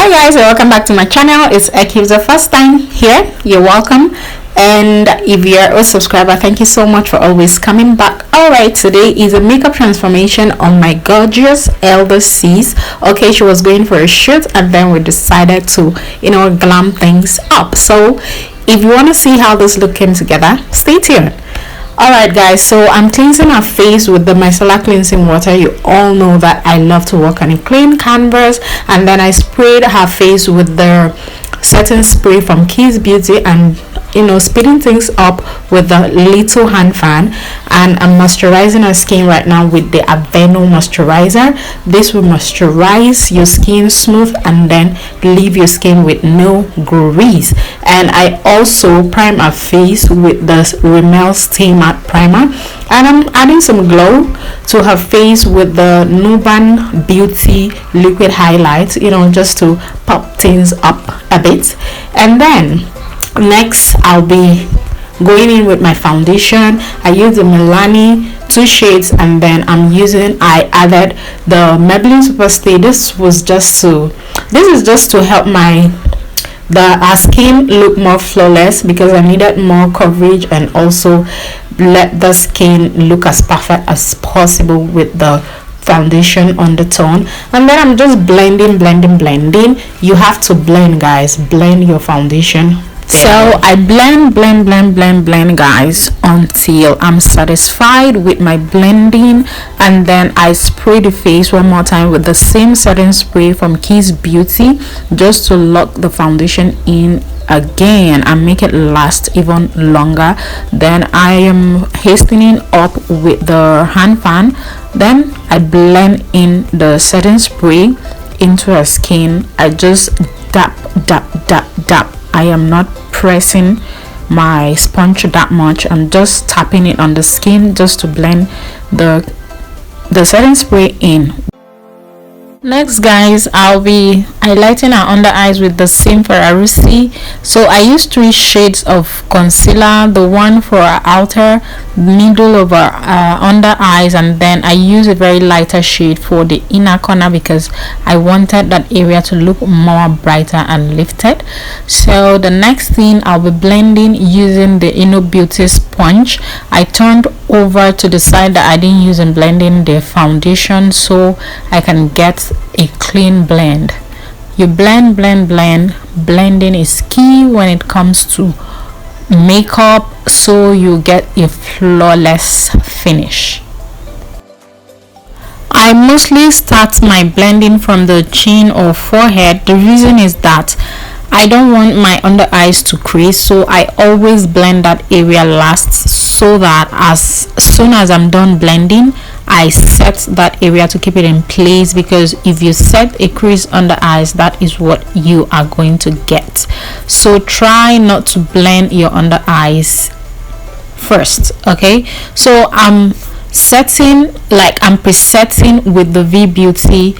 Hi guys, and welcome back to my channel. It's Eki. If it's the first time here, you're welcome, and if you're a subscriber, thank you so much for always coming back. Alright, today is a makeup transformation on my gorgeous elder sis. Okay, she was going for a shoot and then we decided to glam things up. So if you want to see how this look came together, stay tuned. Alright guys, so I'm cleansing her face with the micellar cleansing water. You all know that I love to work on a clean canvas, and then I sprayed her face with the setting spray from Crease Beauty, and speeding things up with the little hand fan. And I'm moisturizing her skin right now with the Aveno moisturizer. This will moisturize your skin smooth and then leave your skin with no grease. And I also prime her face with the Rimmel Stay Matte primer, and I'm adding some glow to her face with the Nuban Beauty liquid highlight, just to pop things up a bit. And then next I'll be going in with my foundation. I use the Melani 2 shades, and then I added the Maybeline Superstay. This is just to help our skin look more flawless, because I needed more coverage and also let the skin look as perfect as possible with the foundation undertone. And then I'm just blending. You have to blend, guys. Blend your foundation. So I blend guys until I'm satisfied with my blending, and then I spray the face one more time with the same setting spray from Crease Beauty, just to lock the foundation in again and make it last even longer. Then I am hastening up with the hand fan. Then I blend in the setting spray into her skin. I just dab. I am not pressing my sponge that much. I'm just tapping it on the skin just to blend the setting spray in. Next guys, I'll be highlighting her under eyes with the same Ferrari. So I used 3 shades of concealer, the one for her outer, middle of her under eyes, and then I use a very lighter shade for the inner corner because I wanted that area to look more brighter and lifted. So the next thing, I'll be blending using the Beauty sponge. I turned over to the side that I didn't use in blending the foundation, so I can get a clean blend. You blend. Blending is key when it comes to makeup, so you get a flawless finish. I mostly start my blending from the chin or forehead. The reason is that I don't want my under eyes to crease, so I always blend that area last, so that as soon as I'm done blending, I set that area to keep it in place, because if you set a crease under eyes, that is what you are going to get. So try not to blend your under eyes first. Okay, so I'm presetting with the V Beauty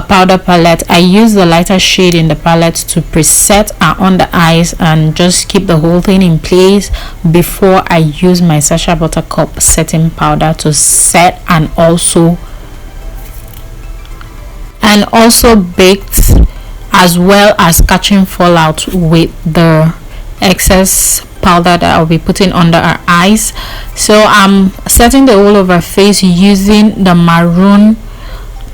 powder palette. I use the lighter shade in the palette to preset our under eyes and just keep the whole thing in place before I use my Sacha Buttercup setting powder to set, and also baked, as well as catching fallout with the excess powder that I'll be putting under our eyes. So I'm setting the whole of her face using the maroon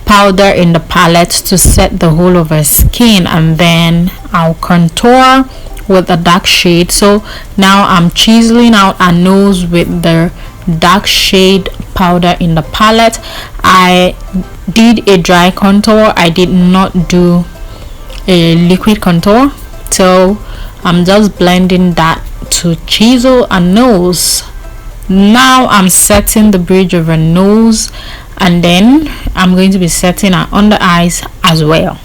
powder in the palette to set the whole of her skin, and then I'll contour with a dark shade. So now I'm chiseling out her nose with the dark shade powder in the palette. I did a dry contour, I did not do a liquid contour, so I'm just blending that to chisel a nose. Now I'm setting the bridge of her nose, and then I'm going to be setting her under eyes as well.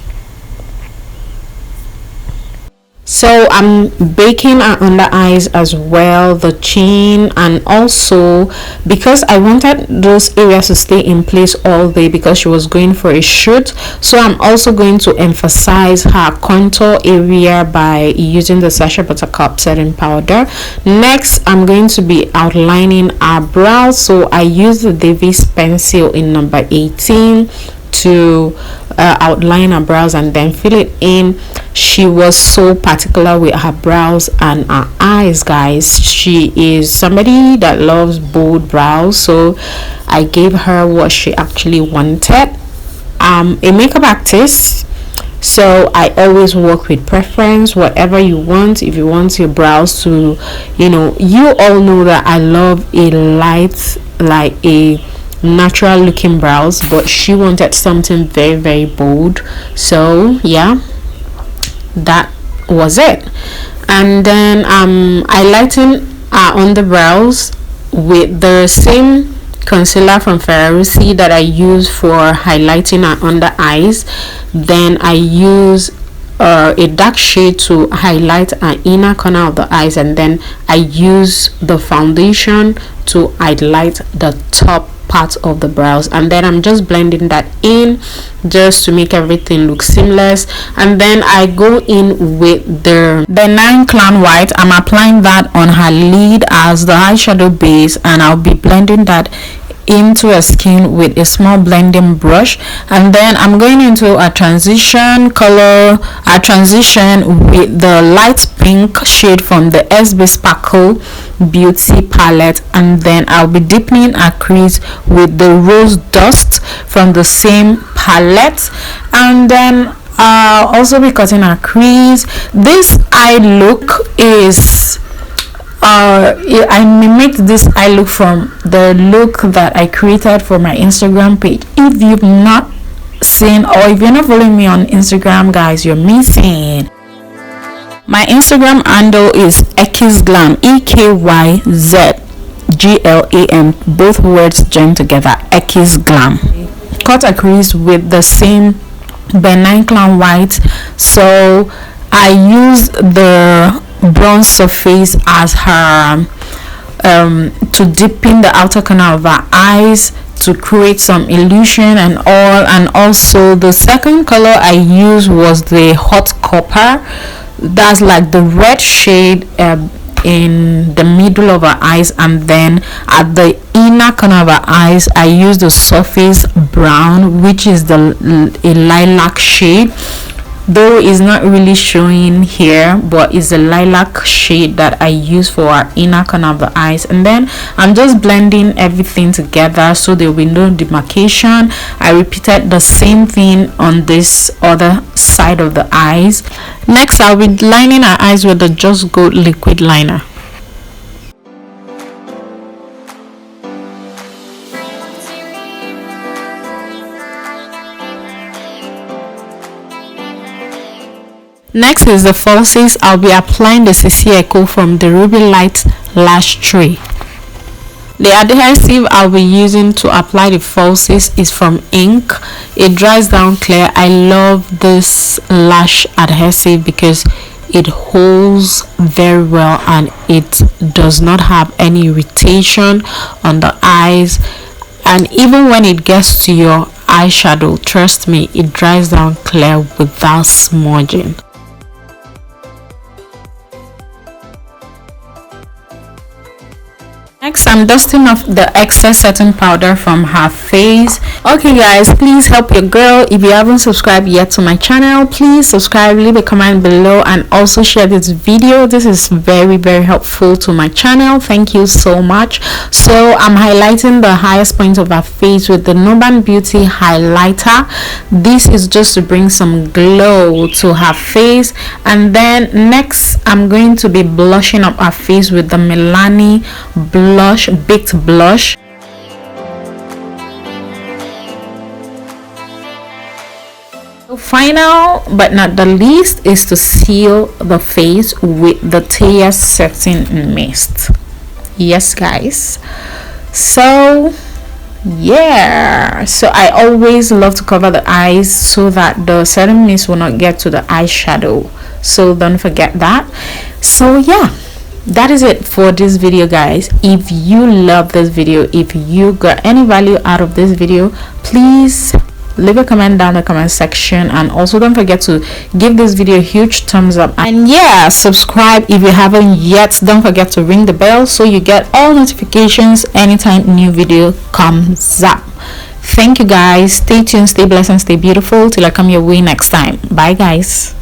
So I'm baking her under eyes as well, the chin, and also because I wanted those areas to stay in place all day because she was going for a shoot, so I'm also going to emphasize her contour area by using the Sacha Buttercup setting powder. Next, I'm going to be outlining her brows, so I use the Davis pencil in number 18 to outline her brows and then fill it in. She was so particular with her brows and her eyes, guys. She is somebody that loves bold brows, so I gave her what she actually wanted. A makeup artist, so I always work with preference, whatever you want. If you want your brows to, you all know that I love a light, like a natural looking brows, but she wanted something very, very bold. So yeah, that was it. And then I lighten on the brows with the same concealer from Ferrari that I use for highlighting under eyes. Then I use a dark shade to highlight an inner corner of the eyes, and then I use the foundation to highlight the top part of the brows, and then I'm just blending that in just to make everything look seamless. And then I go in with the 9 Clown White. I'm applying that on her lid as the eyeshadow base, and I'll be blending that into her skin with a small blending brush. And then I'm going into a transition with the light pink shade from the SB Sparkle Beauty palette, and then I'll be deepening a crease with the Rose Dust from the same palette. And then I'll also be cutting a crease. This eye look is I mimicked this eye look from the look that I created for my Instagram page. If you've not seen, or if you're not following me on Instagram, guys, you're missing. My Instagram handle is EkyzGlam, EkyzGlam, both words joined together, EkyzGlam. Cut a crease with the same 9 Clown White. So I used the bronze surface as her to deepen the outer corner of her eyes to create some illusion and all. And also the second color I used was the hot copper. That's like the red shade in the middle of her eyes, and then at the inner corner of her eyes I used the surface brown, which is a lilac shade, though it's not really showing here, but it's a lilac shade that I use for our inner corner of the eyes. And then I'm just blending everything together so there will be no demarcation. I repeated the same thing on this other side of the eyes. Next, I'll be lining our eyes with the Just Go liquid liner. Next is the falsies. I'll be applying the CC Echo from the Ruby Light Lash Tray. The adhesive I'll be using to apply the falsies is from Ink. It dries down clear. I love this lash adhesive because it holds very well and it does not have any irritation on the eyes. And even when it gets to your eyeshadow, trust me, it dries down clear without smudging. Next, I'm dusting off the excess setting powder from her face. Okay guys, please help your girl. If you haven't subscribed yet to my channel, please subscribe, leave a comment below, and also share this video. This is very, very helpful to my channel. Thank you so much. So I'm highlighting the highest point of her face with the Nuban Beauty highlighter. This is just to bring some glow to her face. And then next, I'm going to be blushing up her face with the Melani baked blush. So final but not the least is to seal the face with the Tears setting mist. Yes guys, so yeah, so I always love to cover the eyes so that the setting mist will not get to the eyeshadow, so don't forget that. So yeah, that is it for this video guys. If you love this video, if you got any value out of this video, please leave a comment down in the comment section, and also don't forget to give this video a huge thumbs up, and yeah, subscribe if you haven't yet. Don't forget to ring the bell so you get all notifications anytime new video comes up. Thank you guys. Stay tuned, stay blessed, and stay beautiful till I come your way next time. Bye guys.